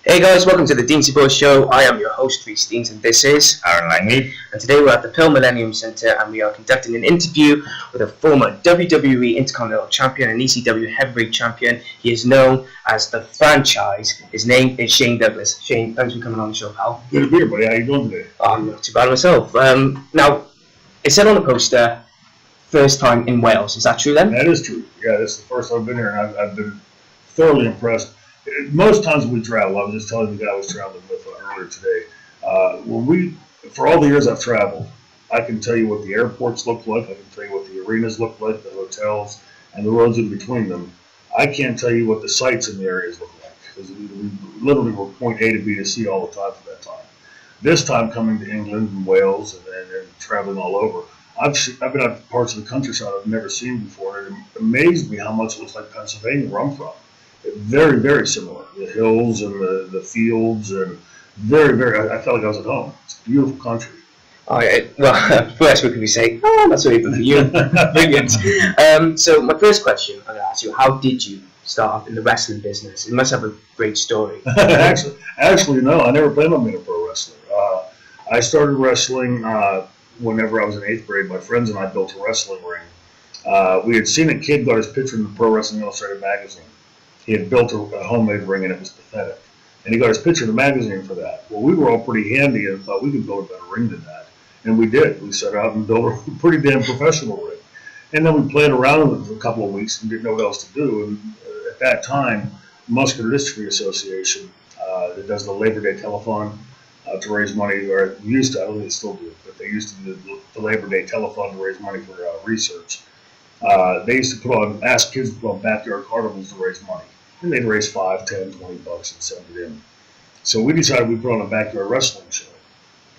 Hey guys, welcome to the Deansy Boy Show. I am your host, Reece Deans, and this is Aaron Langley. And today we're at the Pearl Millennium Center and we are conducting an interview with a former WWE Intercontinental Champion and ECW Heavyweight Champion. He is known as the Franchise. His name is Shane Douglas. Shane, thanks for coming on the show, pal. Good to be here, buddy. How you doing today? I'm not too bad myself. Now, it said on the poster, first time in Wales. Is that true then? That is true. Yeah, this is the first time I've been here, and I've been thoroughly impressed. Most times we travel, I was just telling the guy I was traveling with earlier today, for all the years I've traveled, I can tell you what the airports look like, I can tell you what the arenas look like, the hotels, and the roads in between them. I can't tell you what the sites in the areas look like, because we literally were point A to B to C all the time for that time. This time coming to England and Wales and traveling all over, I've been out to parts of the countryside I've never seen before, and it amazed me how much it looks like Pennsylvania, where I'm from. Very, very similar. The hills and the fields, and very, very. I felt like I was at home. It's a beautiful country. Oh, yeah. Well, first we could be saying, that's what you for you. Brilliant. So my first question I'm going to ask you: how did you start off in the wrestling business? You must have a great story. Actually, no. I never planned on being a pro wrestler. I started wrestling whenever I was in 8th grade. My friends and I built a wrestling ring. We had seen a kid got his picture in the Pro Wrestling Illustrated magazine. He had built a homemade ring, and it was pathetic. And he got his picture in the magazine for that. Well, we were all pretty handy and thought we could build a better ring than that. And we did. We set out and built a pretty damn professional ring. And then we played around with it for a couple of weeks and didn't know what else to do. And at that time, the Muscular Dystrophy Association that does the Labor Day telethon to raise money, or used to, I don't think they still do it, but they used to do the Labor Day telethon to raise money for research. They used to ask kids to put on backyard carnivals to raise money. And they'd raise $5, $10, $20 and send it in. So we decided we'd put on a backyard wrestling show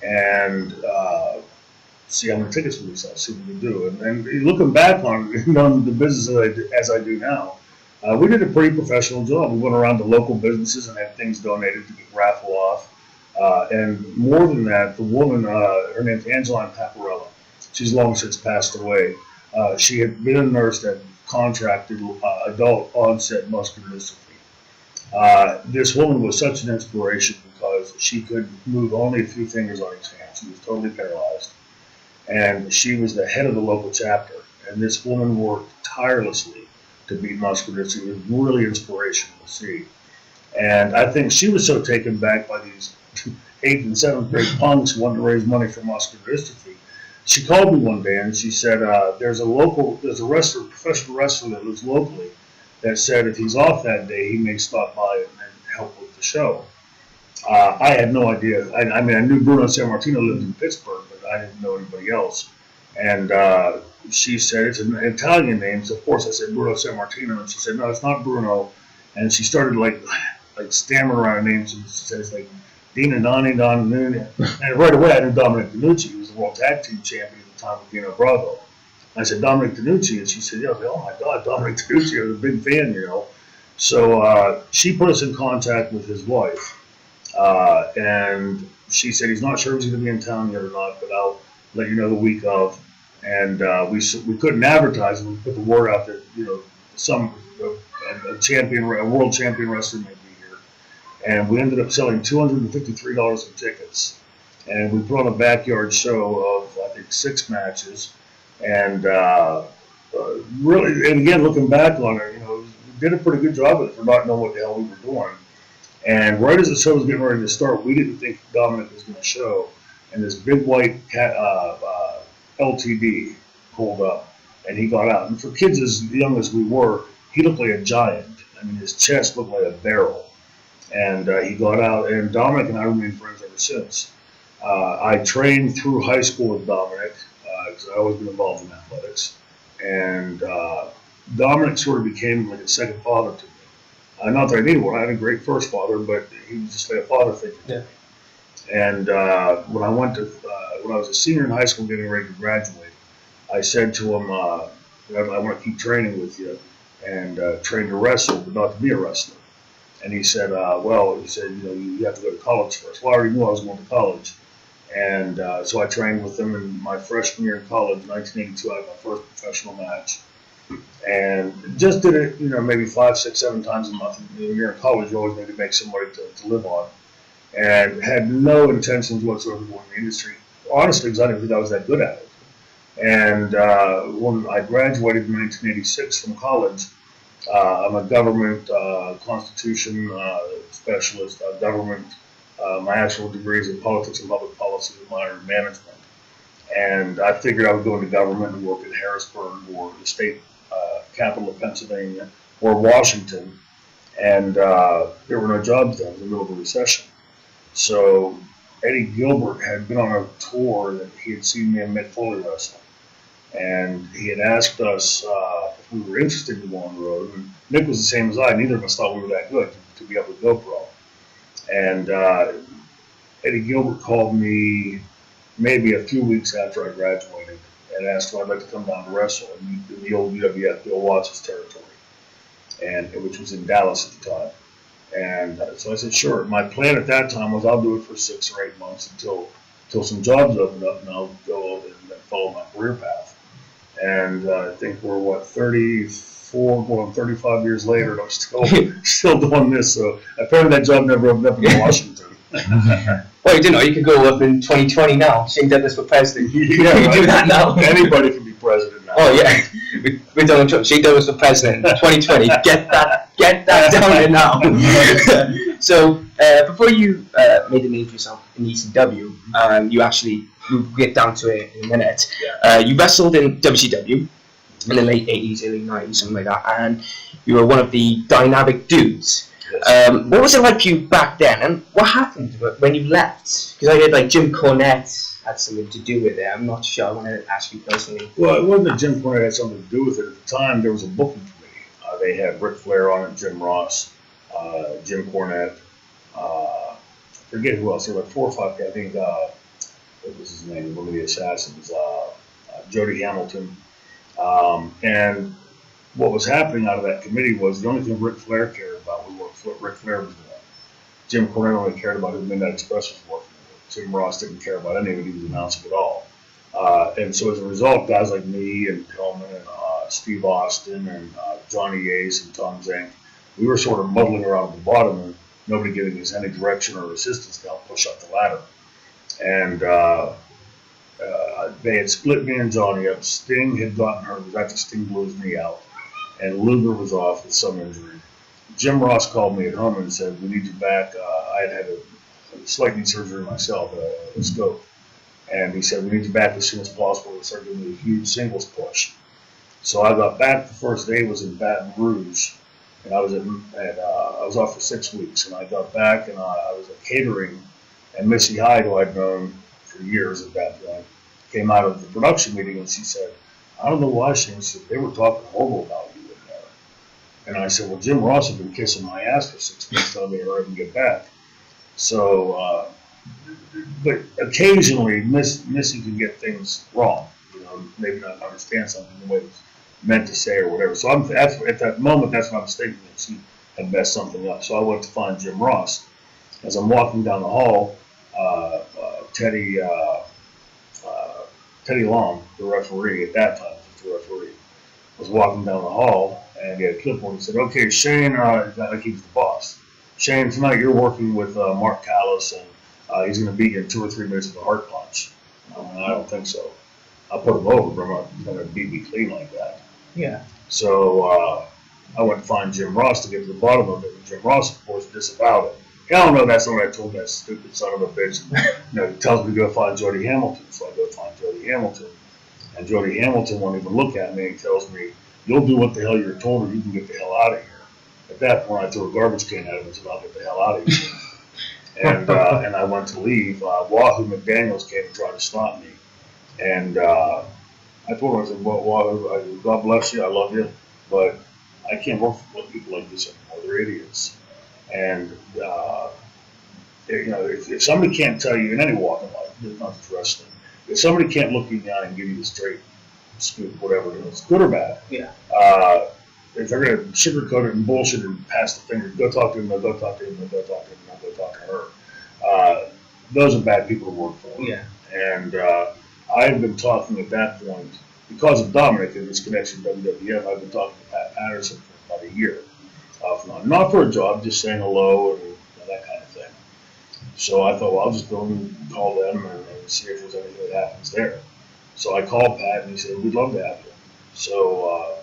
and see how many tickets we sell, see what we do. And looking back on the business as I do now, we did a pretty professional job. We went around to local businesses and had things donated to get raffle off. And more than that, the woman, her name's Angeline Paparella. She's long since passed away. She had been a nurse that contracted adult onset muscular dystrophy. This woman was such an inspiration because she could move only 3 fingers on each hand. She was totally paralyzed. And she was the head of the local chapter. And this woman worked tirelessly to beat muscular dystrophy. It was really inspirational to see. And I think she was so taken back by these 8th and 7th grade punks who wanted to raise money for muscular dystrophy. She called me one day and she said, there's a wrestler, professional wrestler that lives locally that said if he's off that day, he may stop by and help with the show. I had no idea. I knew Bruno Sammartino lived in Pittsburgh, but I didn't know anybody else. And she said, it's an Italian name. So of course I said Bruno Sammartino, and she said, no, it's not Bruno. And she started like stammering around names, and she says like, Dina, Nani, Don, Noon. And right away I knew Dominic DeNucci, who was the World Tag Team Champion at the time with Dino Bravo. I said, Dominic DeNucci, and she said, yeah. Oh my God, Dominic DeNucci, I was a big fan, you know. So she put us in contact with his wife, and she said, he's not sure if he's going to be in town yet or not, but I'll let you know the week of. And we couldn't advertise, and we put the word out that, you know, a world champion wrestler may be here. And we ended up selling $253 in tickets. And we put on a backyard show of, I think, 6 matches. And really, and again, looking back on it, you know, we did a pretty good job of it for not knowing what the hell we were doing. And right as the show was getting ready to start, we didn't think Dominic was going to show. And this big white LTD pulled up, and he got out. And for kids as young as we were, he looked like a giant. I mean, his chest looked like a barrel. And he got out, and Dominic and I remained friends ever since. I trained through high school with Dominic, because I've always been involved in athletics. And Dominic sort of became like a second father to me. Not that I needed one. I had a great first father, but he was just like a father figure to me. And when I was a senior in high school getting ready to graduate, I said to him, I want to keep training with you and train to wrestle, but not to be a wrestler. And he said, you know, you have to go to college first. Well, I already knew I was going to college. And so I trained with him in my freshman year in college, 1982. I had my first professional match. And just did it, maybe 5, 6, 7 times a month. When you're in college, you always need to make some money to live on. And had no intentions whatsoever going in the industry. Honestly, because I didn't think I was that good at it. And when I graduated in 1986 from college, I'm a government constitution specialist, government. My actual degree is in politics and public policy with minor in management. And I figured I would go into government and work in Harrisburg or the state capital of Pennsylvania or Washington. And there were no jobs then in the middle of a recession. So Eddie Gilbert had been on a tour that he had seen me and Mick Foley wrestle. And he had asked us if we were interested in going on the road. And Mick was the same as I. Neither of us thought we were that good to be able to go pro. And Eddie Gilbert called me maybe a few weeks after I graduated and asked if I'd like to come down to wrestle in the old UWF, Bill Watts' territory, which was in Dallas at the time. And so I said, sure. My plan at that time was I'll do it for 6 or 8 months until some jobs opened up, and I'll go and follow my career path. And I think we're 34, going 35 years later, and I'm still doing this. So apparently that job never opened up in Washington. Well, you didn't know you could go up in 2020 now. Shane Douglas for president. Yeah, you can do that now. Anybody can be president now. Oh yeah, with Donald Trump. Shane Douglas for president 2020. Get that down there now. So before you made a name for yourself in ECW, we'll get down to it in a minute. Yeah. You wrestled in WCW in the late 80s, early 90s, something like that, and you were one of the dynamic dudes. What was it like for you back then, and what happened when you left? Because I heard like Jim Cornette had something to do with it. I'm not sure. I want to ask you personally. Well, it wasn't that Jim Cornette had something to do with it. At the time, there was a booking committee. They had Ric Flair on it, Jim Ross, Jim Cornette. I forget who else. There were like 4 or 5 guys. I think what was his name? One of the assassins, Jody Hamilton, and what was happening out of that committee was the only thing Ric Flair cared about was what Ric Flair was doing. Jim Cornette only cared about who Midnight Express was working with. Jim Ross didn't care about any of it. He was announcing it all. And so as a result, guys like me and Pillman and Steve Austin and Johnny Ace and Tom Zank, we were sort of muddling around at the bottom and nobody giving us any direction or assistance to help push up the ladder. And they had split me and Johnny up. Sting had gotten hurt. It was after Sting blew his knee out. And Luger was off with some injury. Jim Ross called me at home and said, we need you back. I had a slight knee surgery myself, a scope. And he said, we need you back as soon as possible. They started giving me a huge singles push. So I got back. The first day was in Baton Rouge. And I was off for 6 weeks. And I got back and I was at catering. And Missy Hyde, who I'd known for years at that point, came out of the production meeting and she said, I don't know why, Shane. She said, they were talking horrible about you in there. And I said, well, Jim Ross had been kissing my ass for 6 weeks telling me to hurry up and get back. So, but occasionally Missy can get things wrong, maybe not understand something the way it was meant to say or whatever. So at that moment, that's my mistake, that she had messed something up. So I went to find Jim Ross. As I'm walking down the hall, Teddy Long, the referee at that time, was walking down the hall, and he had a clipboard and said, okay, Shane, like he was the boss. Shane, tonight you're working with Mark Callis, and he's going to beat you in 2 or 3 minutes with a heart punch. I don't think so. I'll put him over, but I'm not going to beat me clean like that. Yeah. So I went to find Jim Ross to get to the bottom of it, and Jim Ross, of course, disavowed it. Hell no, that's not what I told that stupid son of a bitch. He tells me to go find Jody Hamilton, so I go find Jody Hamilton. And Jody Hamilton won't even look at me and tells me, you'll do what the hell you're told or you can get the hell out of here. At that point, I threw a garbage can at him and said, I'll get the hell out of here. And I went to leave. Wahoo McDaniels came and tried to stop me. And I told him, I said, well, Wahoo, God bless you, I love you, but I can't work for people like this anymore. They're idiots. And, if somebody can't tell you in any walk of life, not just wrestling, if somebody can't look you down and give you the straight scoop, whatever, it's good or bad. Yeah. If they're going to sugarcoat it and bullshit and pass the finger, go talk to him, go talk to him, go talk to him, go talk to her. Those are bad people to work for. Yeah. And I had been talking at that point because of Dominic and his connection to WWF, I've been talking to Pat Patterson for about a year. Not for a job, just saying hello and that kind of thing. So I thought, well, I'll just go and call them and see if there's anything that happens there. So I called Pat and he said, we'd love to have you. So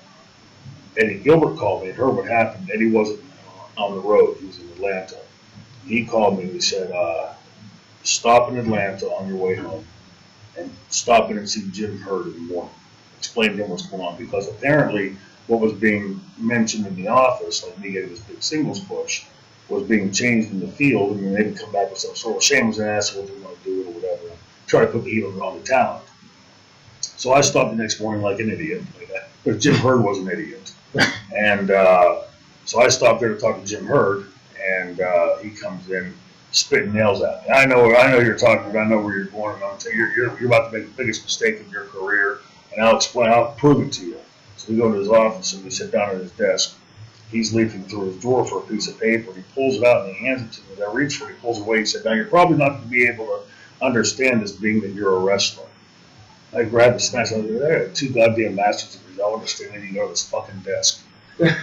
Eddie Gilbert called me and heard what happened. Eddie wasn't on the road. He was in Atlanta. He called me and he said, stop in Atlanta on your way home and stop in and see Jim Herd in the morning. Explain to him what's going on, because apparently what was being mentioned in the office, like me getting this big singles push, was being changed in the field, and then they would come back with some sort of shameless answer what they want to do or whatever, and try to put the heat on the talent. So I stopped the next morning like an idiot, but Jim Herd was an idiot. And so I stopped there to talk to Jim Herd, and he comes in spitting nails at me. I know you're talking about, I know where you're going, and I'm telling you, you're about to make the biggest mistake of your career, and I'll prove it to you. So we go to his office and we sit down at his desk. He's leafing through his drawer for a piece of paper, and he pulls it out and he hands it to me. As I reach for it, he pulls it away. He said, now you're probably not going to be able to understand this being that you're a wrestler. I grabbed the snatch and I was there, two goddamn masters of it. I'll understand that you go to this fucking desk.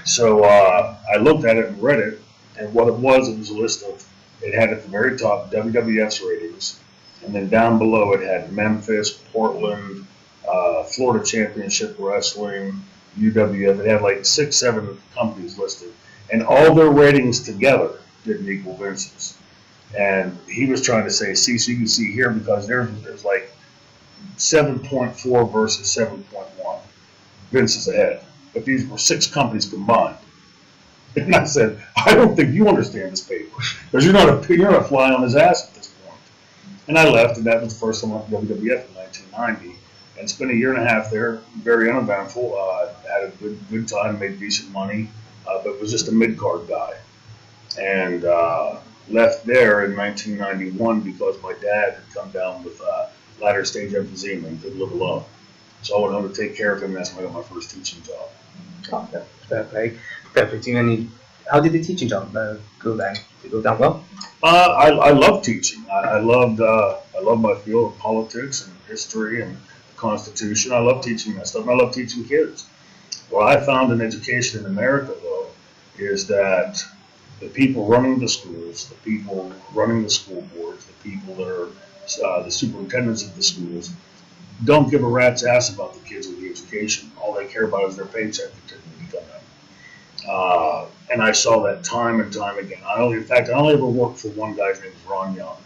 So I looked at it and read it, and what it was a list of, it had at the very top WWF's ratings, and then down below it had Memphis, Portland, Florida Championship Wrestling, UWF. It had like 6, 7 companies listed, and all their ratings together didn't equal Vince's. And he was trying to say, see, so you can see here, because there's like 7.4 versus 7.1. Vince is ahead. But these were 6 companies combined. And I said, I don't think you understand this paper, because you're not flying on his ass at this point. And I left, and that was the first time I went to WWF in 1990. And spent a year and a half there, very uneventful. Had a good time, made decent money, but was just a mid-card guy. And left there in 1991 because my dad had come down with latter stage emphysema and couldn't live alone. So I went home to take care of him, and that's when I got my first teaching job. Oh, fair play. Perfect. And how did the teaching job go then? Did it go down well? I love teaching. I love my field of politics and history and Constitution. I love teaching that stuff, and I love teaching kids. What I found in education in America, though, is that the people running the schools, the people running the school boards, the people that are the superintendents of the schools, don't give a rat's ass about the kids or the education. All they care about is their paycheck to come in. And I saw that time and time again. I only ever worked for one guy. His name was Ron Young.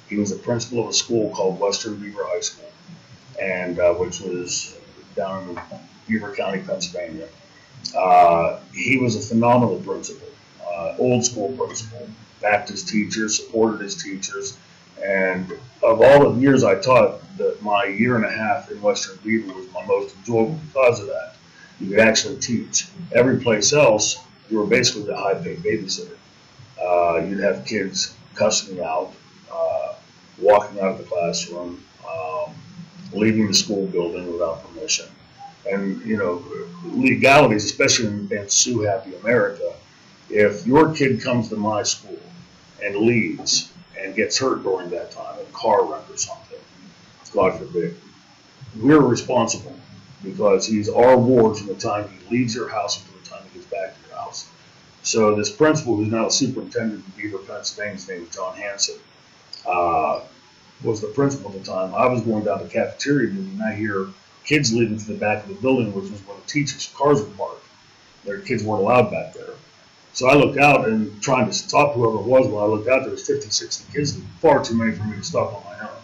He was the principal of a school called Western Beaver High School, and which was down in Beaver County, Pennsylvania. He was a phenomenal principal, old school principal, Baptist teacher, supported his teachers, and of all the years I taught, my year and a half in Western Beaver was my most enjoyable because of that. You could actually teach. Every place else, you were basically the high-paid babysitter. You'd have kids cussing you out, walking out of the classroom, leaving the school building without permission. And, legalities, especially in Sue Happy America, if your kid comes to my school and leaves and gets hurt during that time, a car wreck or something, God forbid, we're responsible because he's our ward from the time he leaves your house until the time he gets back to your house. So this principal, who's now a superintendent in Beaver, Pennsylvania, his name is John Hansen, was the principal at the time. I was going down to the cafeteria and I hear kids leaving to the back of the building, which was where the teachers' cars were parked. Their kids weren't allowed back there. So I looked out and trying to stop whoever it was. When I looked out, there was 50, 60 kids, far too many for me to stop on my own.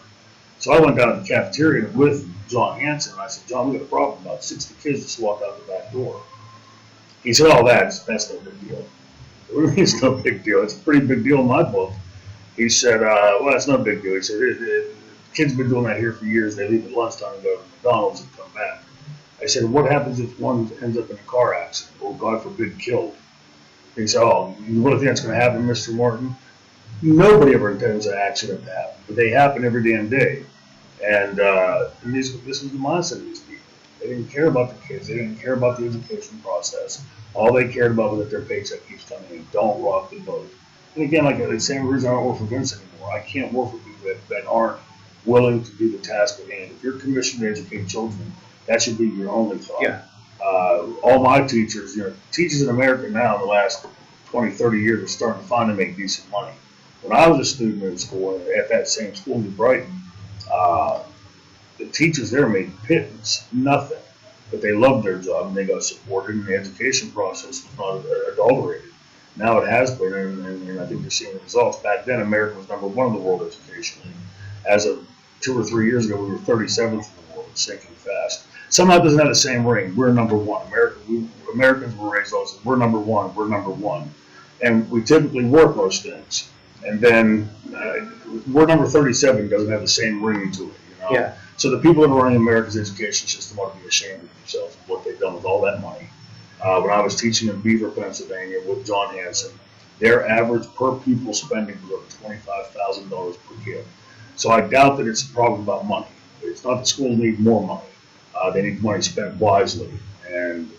So I went down to the cafeteria with John Hansen, and I said, John, we got a problem. About 60 kids just walked out the back door. He said, oh, that's no big deal. It's no big deal. It's a pretty big deal in my book. He said, well, that's no big deal. He said, kids have been doing that here for years. They leave at lunchtime and go to McDonald's and come back. I said, what happens if one ends up in a car accident or, God forbid, killed? He said, oh, you really think that's going to happen, Mr. Martin? Nobody ever intends an accident to happen, but they happen every damn day. And this was the mindset of these people. They didn't care about the kids. They didn't care about the education process. All they cared about was that their paycheck keeps coming in. Don't rock the boat. And again, like the same reason I don't work for Vince anymore. I can't work with people that aren't willing to do the task at hand. If you're commissioned to educate children, That should be your only thought. Yeah. All my teachers, teachers in America now in the last 20, 30 years are starting to finally make decent money. When I was a student in school, at that same school in Brighton, the teachers there made pittance, nothing. But they loved their job and they got supported, and the education process was not adulterated. Now it has been, and I think you're seeing the results. Back then, America was number one in the world educationally. As of 2 or 3 years ago, we were 37th in the world, sinking fast. Somehow it doesn't have the same ring. We're number one. Americans were raised also, we're number one. And we typically work most things. And then we're number 37 doesn't have the same ring to it. Yeah. So the people that are running America's education system ought to be ashamed of themselves of what they've done with all that money. When I was teaching in Beaver, Pennsylvania with John Hanson, their average per pupil spending was over $25,000 per kid. So I doubt that it's a problem about money. It's not that schools need more money. They need money spent wisely. And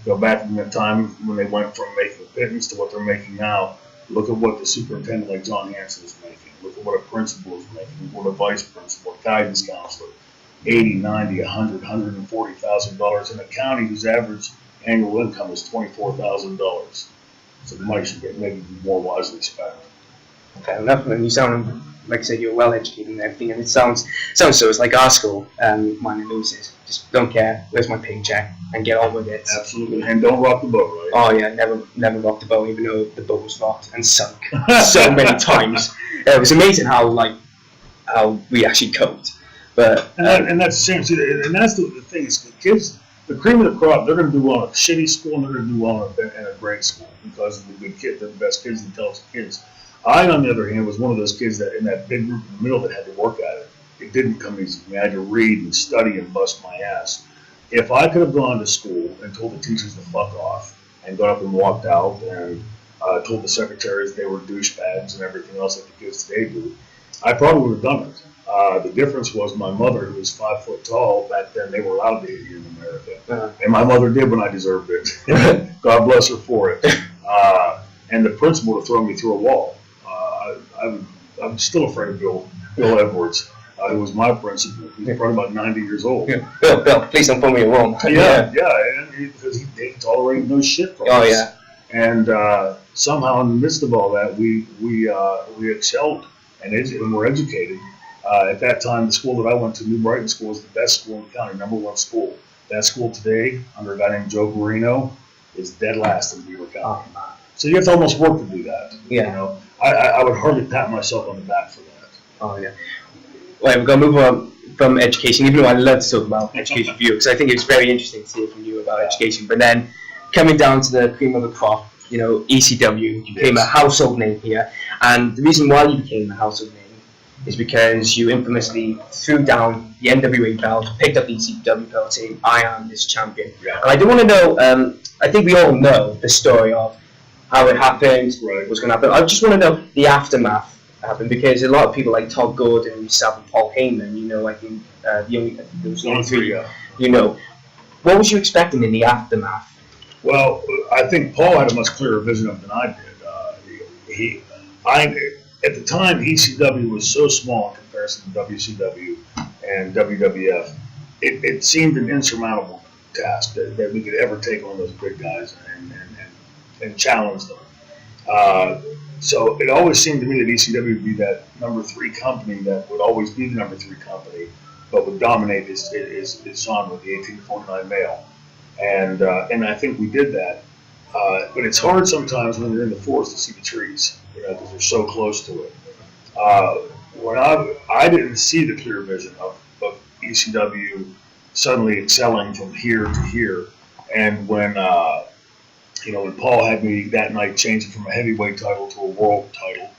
go back in the time when they went from making a pittance to what they're making now. Look at what the superintendent like John Hanson is making. Look at what a principal is making. What a vice principal, a guidance counselor, $80,000, $90,000, $100,000, $140,000 in a county whose average annual income is $24,000. So the money should get maybe more wisely spent. Okay, enough. And you sound like I said, you're well educated and everything, and it sounds so. It's like our school, mine and Lewis's. Just don't care. Where's my paycheck and get on with it. Absolutely, and don't rock the boat, right? Oh yeah, never rocked the boat, even though the boat was rocked and sunk so many times. It was amazing how we actually coped. But and that's the same. And that's the thing is, the kids, the cream of the crop, they're going to do well in a shitty school and they're going to do well in a great school because of the good kids, the best kids, the intelligent kids. I, on the other hand, was one of those kids that in that big group in the middle that had to work at it. It didn't come easy. I had to read and study and bust my ass. If I could have gone to school and told the teachers to fuck off and got up and walked out and told the secretaries they were douchebags and everything else like the kids today do, I probably would have done it. The difference was my mother, who was 5 foot tall, back then they were allowed to hit you in America. And my mother did when I deserved it. God bless her for it. And the principal to throw me through a wall. I'm still afraid of Bill Edwards, who was my principal. He's probably about 90 years old. Yeah. Bill, please don't put me in wrong. Yeah, and because he tolerated no shit from us. Yeah. And somehow in the midst of all that, we excelled and were educated. At that time, the school that I went to, New Brighton School, was the best school in the county, #1 school. That school today, under a guy named Joe Guarino, is dead last in Beaver County. So you have to almost work to do that. Yeah. I would hardly pat myself on the back for that. Oh, yeah. Well, we're going to move on from education, even though I love to talk about education for you, because I think it's very interesting to hear from you about education. But then coming down to the cream of the crop, ECW, you became a household name here. And the reason why you became a household name is because you infamously threw down the NWA belt, picked up the ECW belt, saying, I am this champion. Yeah. And I do want to know, I think we all know the story of how it happened, what's going to happen. I just want to know the aftermath happened, because a lot of people like Todd Gordon, yourself, and Paul Heyman, I think there was only three. What was you expecting in the aftermath? Well, I think Paul had a much clearer vision of it than I did. At the time, ECW was so small in comparison to WCW and WWF, it seemed an insurmountable task that we could ever take on those big guys and challenge them. So it always seemed to me that ECW would be that #3 company that would always be the #3 company, but would dominate its genre, the 18 to 49 male. And I think we did that. But it's hard sometimes when you're in the forest to see the trees, because they're so close to it. When I didn't see the clear vision of ECW suddenly excelling from here to here, and when Paul had me that night change it from a heavyweight title to a world title,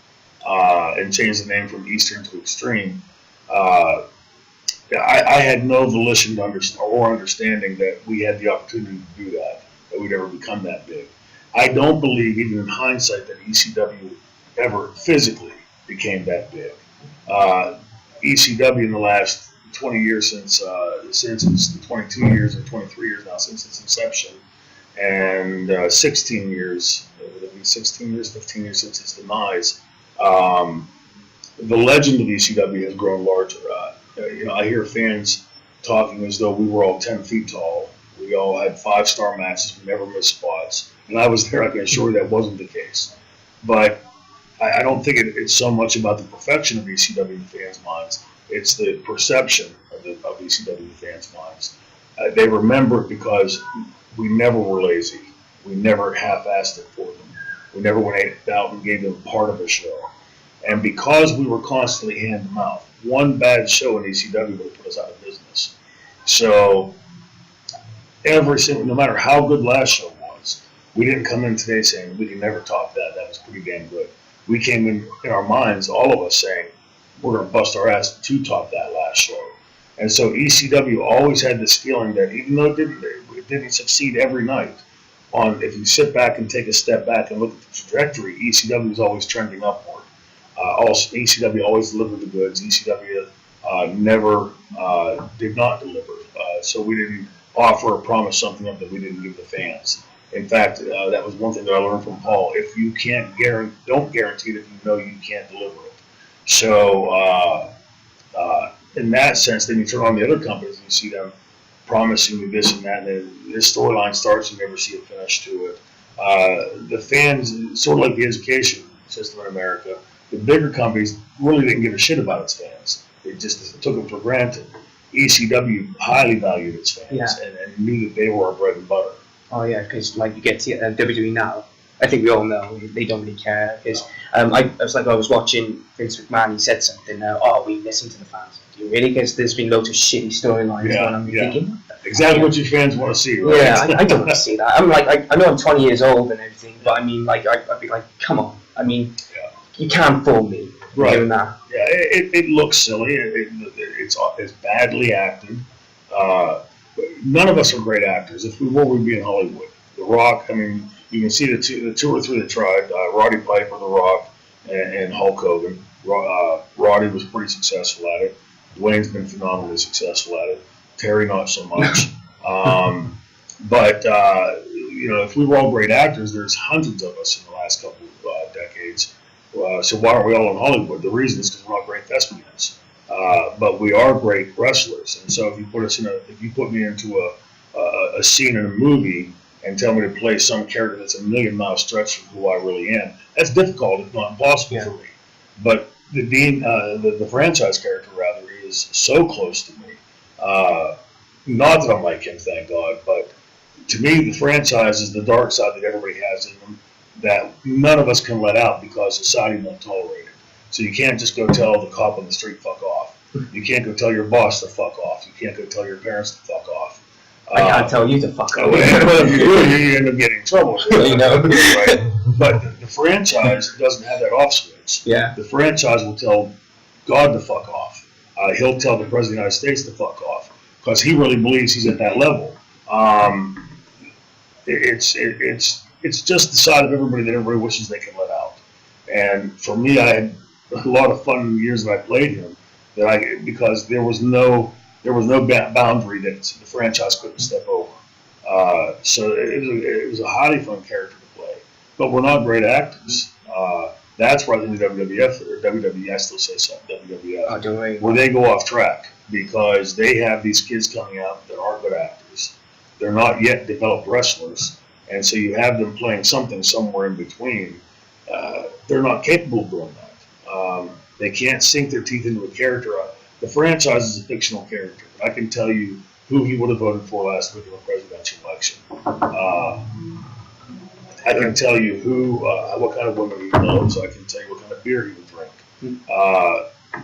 and change the name from Eastern to Extreme, I had no volition or understanding that we had the opportunity to do that we'd ever become that big. I don't believe, even in hindsight, that ECW ever physically became that big. ECW in the last 20 years since it's 22 years or 23 years now since its inception, and 16 years, 15 years since its demise, the legend of ECW has grown larger. I hear fans talking as though we were all 10 feet tall. We all had 5-star matches. We never missed spots. And I was there. I can assure you that wasn't the case. But I don't think it's so much about the perfection of ECW fans' minds. It's the perception of ECW fans' minds. They remember it because we never were lazy. We never half-assed it for them. We never went out and gave them part of a show. And because we were constantly hand-to-mouth, one bad show in ECW would have put us out of business. So no matter how good last show was, we didn't come in today saying we can never top that. That was pretty damn good. We came in our minds, all of us, saying we're going to bust our ass to top that last show. And so ECW always had this feeling that even though it didn't succeed every night, if you sit back and take a step back and look at the trajectory, ECW was always trending upward. Also, ECW always delivered the goods. ECW never did not deliver. So we didn't offer or promise something up that we didn't give the fans. In fact, that was one thing that I learned from Paul. If you can't don't guarantee it if you know you can't deliver it. So in that sense, then you turn on the other companies and you see them promising you this and that, and then this storyline starts, you never see a finish to it. The fans, sort of like the education system in America, the bigger companies really didn't give a shit about its fans. They just took them for granted. ECW highly valued its fans and knew that they were our bread and butter. Oh yeah, because like you get to WWE now, I think we all know they don't really care. Because I was watching Vince McMahon, he said something. We listen to the fans. Do you really? Because there's been loads of shitty storylines. And I'm thinking exactly what your fans want to see, right? Yeah, I don't want to see that. I'm like, I know I'm 20 years old and everything, but I mean, like, I'd be like, come on. I mean, you can't fool me. Right. Doing that. Yeah, it looks silly. It's badly acted. None of us are great actors. If we were, we'd be in Hollywood. The Rock, I mean, you can see the two or three that tried, Roddy Piper, The Rock, and Hulk Hogan. Roddy was pretty successful at it. Dwayne's been phenomenally successful at it. Terry, not so much. But if we were all great actors, there's hundreds of us in the last couple of decades. So why aren't we all in Hollywood? The reason is because we're not great thespians. But we are great wrestlers. And so if you put me into a scene in a movie and tell me to play some character that's a 1,000,000-mile stretch from who I really am, that's difficult, if not impossible for me. But the franchise character, rather, is so close to me. Not that I'm like him, thank God, but to me, the franchise is the dark side that everybody has in them that none of us can let out because society won't tolerate it. So you can't just go tell the cop on the street, fuck off. You can't go tell your boss to fuck off. You can't go tell your parents to fuck off. I can't tell you to fuck off. Well, if you do, you end up getting in trouble. Right? But the franchise doesn't have that off switch. Yeah. The franchise will tell God to fuck off. He'll tell the President of the United States to fuck off because he really believes he's at that level. It's just the side of everybody that everybody wishes they can let out. And for me, I had a lot of fun in the years that I played him because there was no boundary that the franchise couldn't step over. So it was a highly fun character to play. But we're not great actors. That's why I think the WWF or WWE, I still say so, WWF, where they go off track because they have these kids coming out that aren't good actors. They're not yet developed wrestlers. And so you have them playing something somewhere in between. They're not capable of doing that. They can't sink their teeth into a character. The franchise is a fictional character. I can tell you who he would have voted for last week in the presidential election. I can tell you what kind of women he loves. I can tell you what kind of beer he would drink.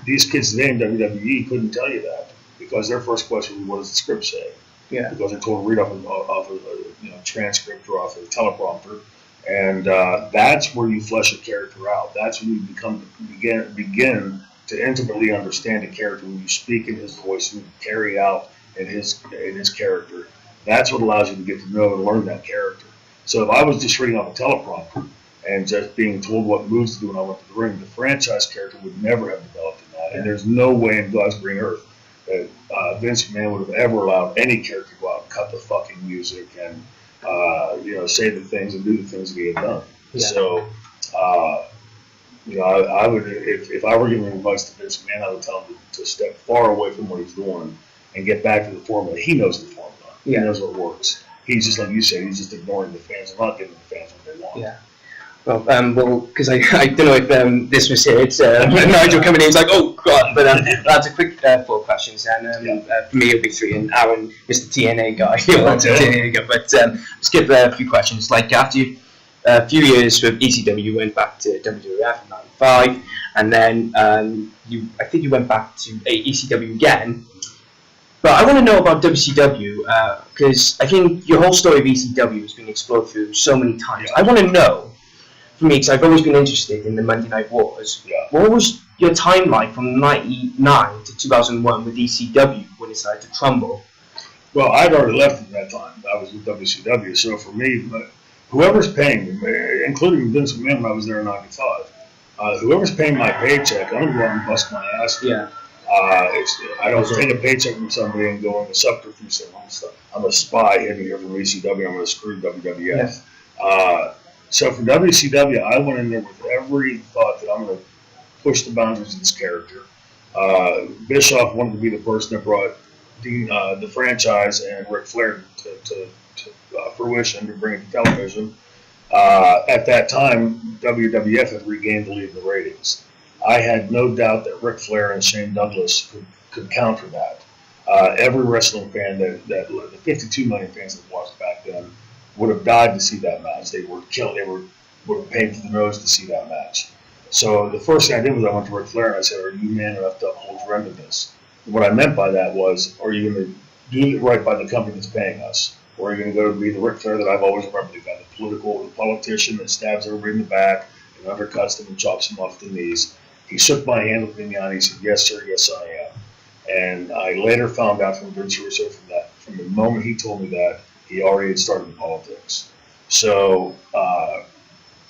These kids today in WWE couldn't tell you that because their first question was, what does the script say? Yeah. Because they're told to read off a transcript or off a teleprompter. And that's where you flesh a character out. That's when you begin to intimately understand a character, when you speak in his voice and carry out in his character. That's what allows you to get to know and learn that character. So if I was just reading off a teleprompter and just being told what moves to do when I went to the ring, the franchise character would never have developed in that. And there's no way in God's green earth that Vince McMahon would have ever allowed any character to go out and cut the fucking music and say the things and do the things that he had done. Yeah. So, I would, if I were giving advice to Vince McMahon, I would tell him to step far away from what he's doing and get back to the formula. He knows the formula. He Yeah. knows what works. He's just like you said. He's just ignoring the fans and not giving the fans what they want. Yeah. Well, because I don't know if this was here. It's Nigel coming in. He's like, oh god. But that's a quick 4 questions, and for me it'll be 3. And Aaron, Mr. TNA guy, TNA guy. But skip a few questions. Like after a few years with ECW, you went back to WWF in '95, and then I think you went back to ECW again. But I want to know about WCW because I think your whole story of ECW has been explored through so many times. I want to know, for me, because I've always been interested in the Monday Night Wars. Yeah. What was your time like from '99 to 2001 with ECW when it started to crumble? Well, I'd already left at that time. I was with WCW, so for me, whoever's paying, including Vince McMahon when I was there in '95, whoever's paying my paycheck, I'm going to go out and bust my ass. Yeah. I don't take a paycheck from somebody and go on the subterfuge and I'm a spy hidden here from ECW. I'm going to screw WWF. Yeah. So for WCW, I went in there with every thought that I'm going to push the boundaries of this character. Bischoff wanted to be the person that brought the franchise and Ric Flair to fruition, to bring it to television. At that time, WWF had regained the lead in the ratings. I had no doubt that Ric Flair and Shane Douglas could counter that. Every wrestling fan, the 52 million fans that watched back then, would have died to see that match. They were killed. They would have paid for the nose to see that match. So the first thing I did was I went to Ric Flair and I said, "Are you man enough to uphold your end of this?" And what I meant by that was, are you going to do it right by the company that's paying us? Or are you going to go to be the Ric Flair that I've always remembered, the guy, the politician that stabs everybody in the back and undercuts them and chops them off the knees? He shook my hand, looked me on, he said, "Yes, sir, yes, I am." And I later found out from Vince Russo from the moment he told me that, he already had started in politics. So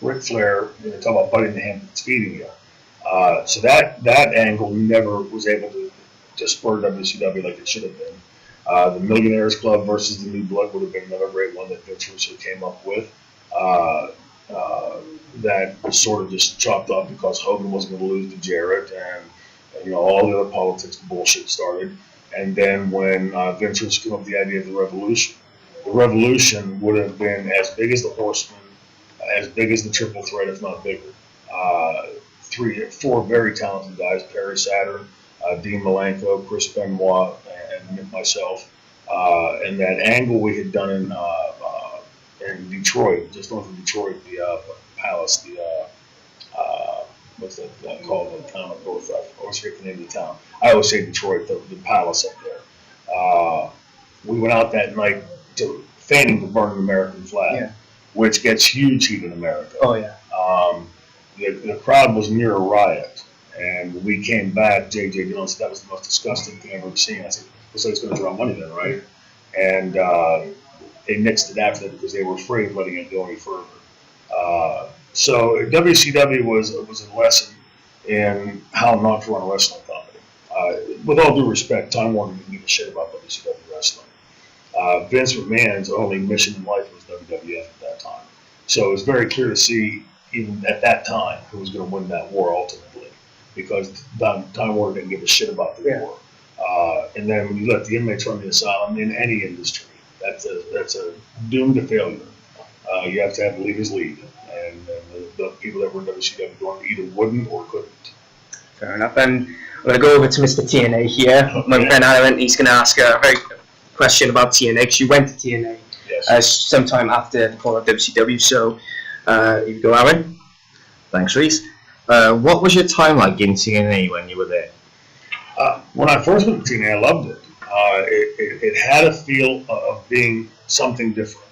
Ric Flair, you talk about biting the hand that's feeding you. So that angle never was able to spur WCW like it should have been. The Millionaires Club versus the New Blood would have been another great one that Vince Russo came up with. That was sort of just chopped off because Hogan wasn't going to lose to Jarrett, and all the other politics bullshit started. And then when Vince Russo came up with the idea of the Revolution would have been as big as the Horsemen, as big as the Triple Threat, if not bigger. 4 very talented guys: Perry Saturn, Dean Malenko, Chris Benoit, and myself. And that angle we had done in Detroit, just north of Detroit, the Palace, what's that called? The town of North. I always forget the name of the town. I always say Detroit, the Palace up there. We went out that night feigning to burn an American flag, which gets huge heat in America. Oh yeah. The crowd was near a riot, and we came back. J.J. Dillon said that was the most disgusting thing I've ever seen. I said, "Looks like it's going to draw money then, right?" And they nixed it after that because they were afraid of letting it go any further. So WCW was a lesson in how not to run a wrestling company. With all due respect, Time Warner didn't give a shit about WCW wrestling. Vince McMahon's only mission in life was WWF at that time. So it was very clear to see, even at that time, who was going to win that war ultimately, because Time Warner didn't give a shit about the war. And then when you let the inmates run the asylum in any industry, that's a doomed to failure. You have to have leaders lead, and the people that were in WCW either wouldn't or couldn't. Fair enough. And I'm going to go over to Mr. TNA here. My friend Aaron, he's going to ask a very question about TNA, because you went to TNA sometime after the fall of WCW. So here you go, Aaron. Thanks, Reese. What was your time like in TNA when you were there? When I first went to TNA, I loved it. It had a feel of being something different.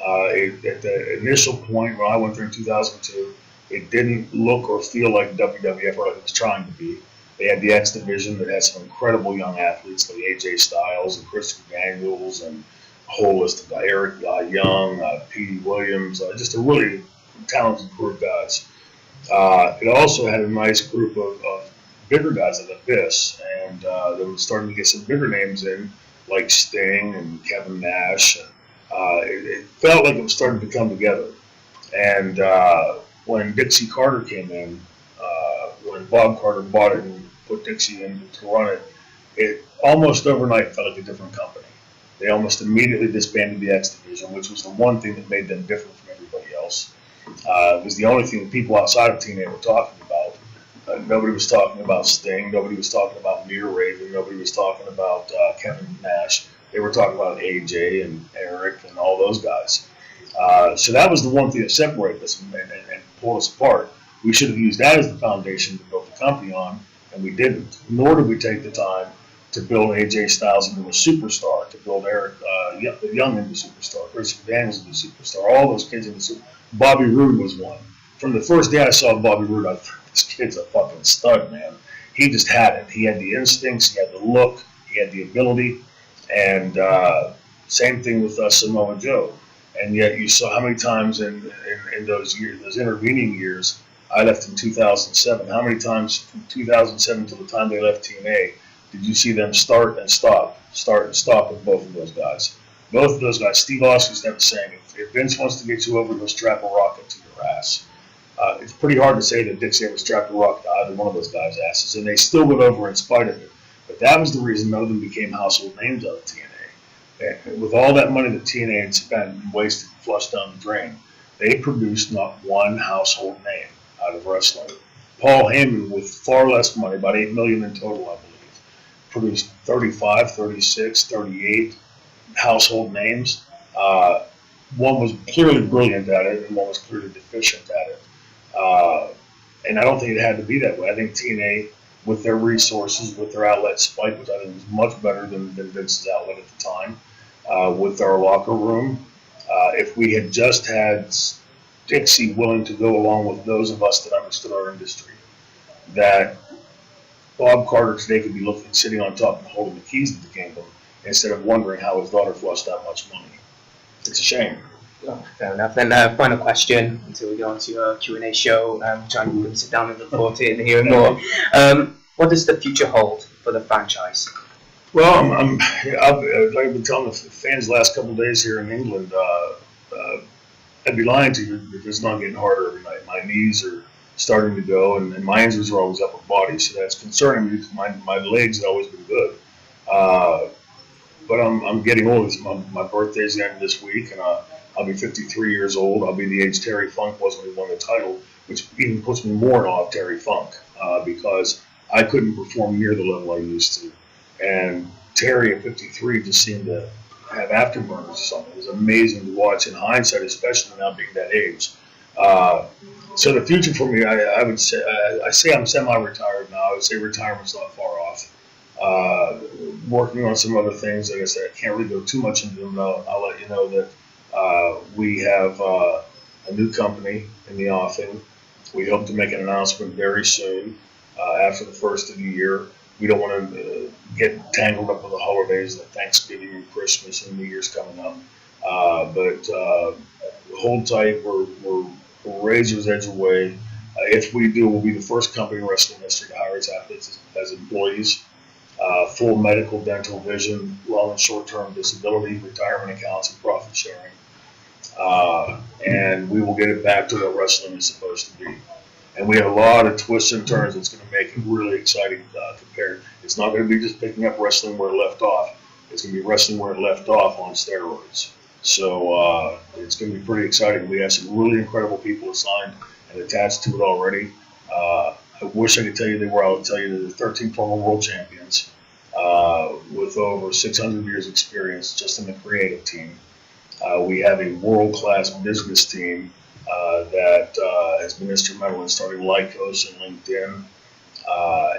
At the initial point when I went there in 2002, it didn't look or feel like WWF or like it was trying to be. They had the X Division that had some incredible young athletes like AJ Styles and Christopher Daniels and a whole list of Eric Young, Petey Williams, just a really talented group of guys. It also had a nice group of bigger guys like Abyss, and they were starting to get some bigger names in, like Sting and Kevin Nash. And, it felt like it was starting to come together. And when Dixie Carter came in, when Bob Carter bought it and put Dixie in to run it, it almost overnight felt like a different company. They almost immediately disbanded the X Division, which was the one thing that made them different from everybody else. It was the only thing that people outside of TNA were talking about. Nobody was talking about Sting. Nobody was talking about Mir Raven. Nobody was talking about Kevin Nash. They were talking about AJ and Eric and all those guys. So that was the one thing that separated us and pulled us apart. We should have used that as the foundation to build the company on, and we didn't. Nor did we take the time to build AJ Styles into a superstar, to build Eric Young into a superstar, Christopher Daniels into a superstar, all those kids into a superstar. Bobby Roode was one. From the first day I saw Bobby Roode, I thought, this kid's a fucking stud, man. He just had it. He had the instincts, he had the look, he had the ability, and same thing with Samoa Joe. And yet you saw how many times in those years, those intervening years, I left in 2007. How many times from 2007 to the time they left TNA did you see them start and stop with both of those guys? Both of those guys. Steve Austin used to have a saying, if Vince wants to get you over, he'll strap a rocket to your ass. It's pretty hard to say that Dixie ever strapped a rocket to either one of those guys' asses, and they still went over in spite of it. But that was the reason none of them became household names out of TNA. And with all that money that TNA had spent and wasted and flushed down the drain, they produced not one household name out of wrestling. Paul Heyman, with far less money, about $8 million in total, I believe, produced 35, 36, 38 household names. One was clearly brilliant at it, and one was clearly deficient at it. And I don't think it had to be that way. I think TNA, with their resources, with their outlet Spike, which I think was much better than Vince's outlet at the time, with our locker room, if we had just had Dixie willing to go along with those of us that understood our industry, that Bob Carter today could be sitting on top and holding the keys to the kingdom instead of wondering how his daughter flushed that much money. It's a shame. Oh, fair enough. And final question until we go on to our Q&A show. Trying to sit down and look forward to it and hearing more. What does the future hold for the franchise? Well, I've been telling the fans the last couple of days here in England, I'd be lying to you if it's not getting harder every night. My knees are starting to go, and my injuries are always upper body, so that's concerning me because my legs have always been good. But I'm getting old. My birthday's the end of this week, and I'll be 53 years old. I'll be the age Terry Funk was when he won the title, which even puts me more in awe of Terry Funk because I couldn't perform near the level I used to. And Terry at 53 just seemed to have afterburners or something. It was amazing to watch in hindsight, especially now being that age. So the future for me, I would say, I say I'm semi-retired now. I would say retirement's not far off. Working on some other things. Like I said, I can't really go too much into them. I'll let you know that we have a new company in the offing. We hope to make an announcement very soon after the first of the year. We don't want to get tangled up with the holidays, like Thanksgiving and Christmas and New Year's coming up. But hold tight. We're razor's edge away. If we do, we'll be the first company in wrestling history to hire its athletes as employees. Full medical, dental, vision, long and short-term disability, retirement accounts, and profit sharing. And we will get it back to what wrestling is supposed to be. And we have a lot of twists and turns that's going to make it really exciting compared. It's not going to be just picking up wrestling where it left off. It's going to be wrestling where it left off on steroids. So it's going to be pretty exciting. We have some really incredible people assigned and attached to it already. I wish I could tell you they were. I would tell you they're 13 former world champions with over 600 years experience just in the creative team. We have a world-class business team that has been instrumental in starting Lycos and LinkedIn.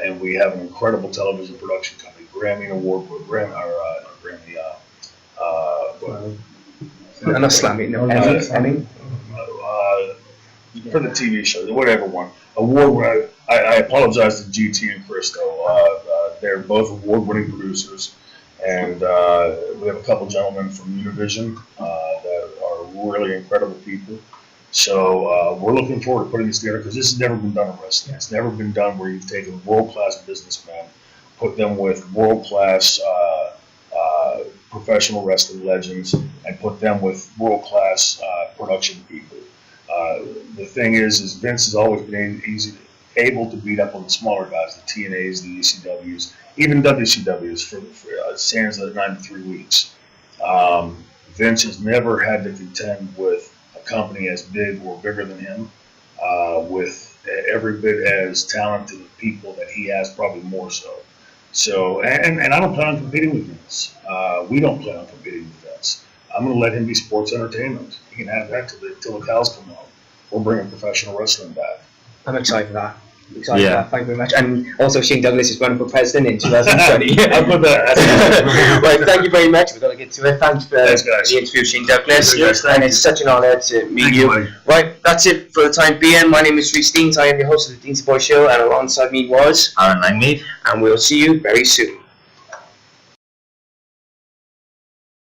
And we have an incredible television production company, Grammy Award, Emmy. For the TV show, whatever one. Award. I apologize to GT and Christo. They're both award-winning producers, and we have a couple gentlemen from Univision that are really incredible people. So we're looking forward to putting this together because this has never been done in wrestling. It's never been done where you've taken world-class businessmen, put them with world-class professional wrestling legends, and put them with world-class production people. The thing is Vince has always been easy. able to beat up on the smaller guys, the TNAs, the ECWs, even WCWs for stands at 93 weeks. Vince has never had to contend with a company as big or bigger than him, with every bit as talented people that he has, probably more so. So, and I don't plan on competing with Vince. We don't plan on competing with Vince. I'm going to let him be sports entertainment. He can have that till the cows come home. We're bringing professional wrestling back. I'm excited for that. Thank you very much. And also, Shane Douglas is running for president in 2020. I'll put that. Right, thank you very much. We're going to get to it. Thanks for the interview, Shane Douglas. And it's such an honour to meet you. Right, that's it for the time being. My name is Rhys Deans. I am your host of the Deansy Boy Show, and alongside me was Aaron Langley. And we'll see you very soon.